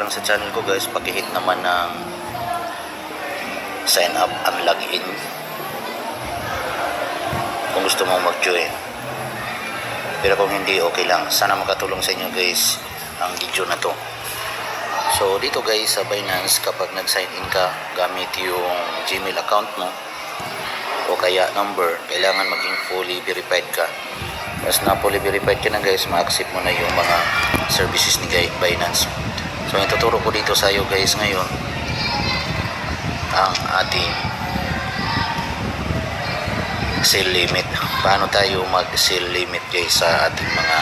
lang sa channel ko guys, pakihit naman ng sign up and login kung gusto mong mag-join. Pero kung hindi, okay lang. Sana makatulong sa inyo guys ang video na to. So dito guys sa Binance, kapag nag-sign in ka gamit yung Gmail account mo o kaya number, kailangan maging fully verified ka. Mas na fully verified ka na guys, ma-accept mo na yung mga services ni Binance. So ituturo ko dito sa iyo guys ngayon ang ating sale limit. Paano tayo mag-sale limit guys sa ating mga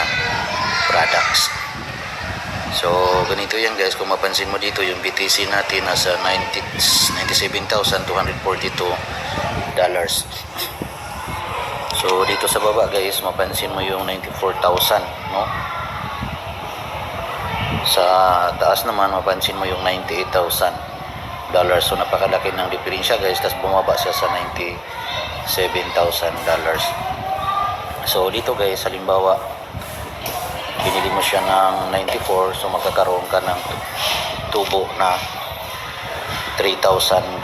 products. So ganito yan guys, kung mapansin mo dito yung BTC natin nasa $97,242. So dito sa baba guys, mapansin mo yung 94,000, no? Sa taas naman mapansin mo yung $98,000. So napakalaki ng diferensya guys, tapos bumaba siya sa $97,000. So dito guys, halimbawa binili mo siya ng 94, so magkakaroon ka ng tubo na $3,000.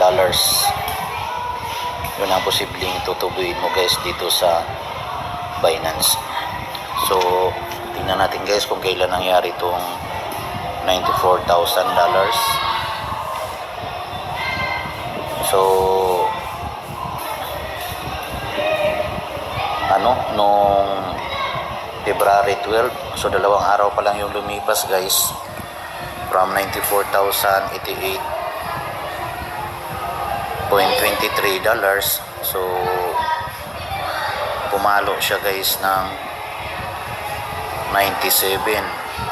Yun ang posibleng tutubuin mo guys dito sa Binance. So tingnan natin guys kung kailan nangyari itong $94,000. So nung February 12, so 2 araw pa lang yung lumipas guys, from $94,088.23. So pumalo siya guys ng $97,237.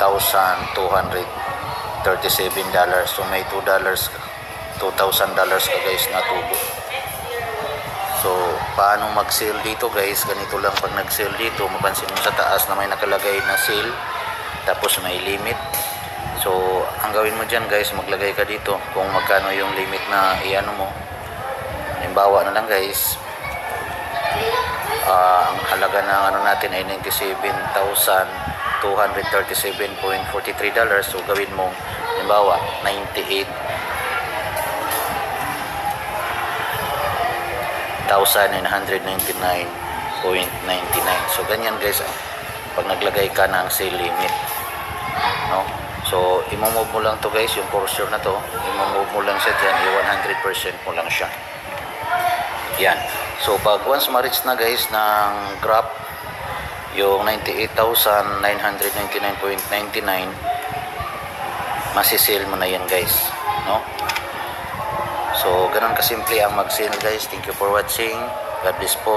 So may $2,000 ka guys na tubo. So paano mag-sale dito guys? Ganito lang, pag nag-sale dito, mapansin mo sa taas na may nakalagay na sale, tapos may limit. So ang gawin mo dyan guys, maglagay ka dito kung magkano yung limit na iano mo. Halimbawa na lang guys, ang halaga ng natin ay $97,237.43. So gawin mo halimbawa $98,999.99. So ganyan guys, pag naglagay ka ng sale limit, no? So i-move mo lang to guys, yung cursor na to, i-move mo lang siya dyan, 100% mo lang siya. Yan. So pag once ma-reach na guys ng graph yung 98,999.99, masisale mo na yan guys, no? So ganun kasimple ang mag-sale guys. Thank you for watching. God bless po.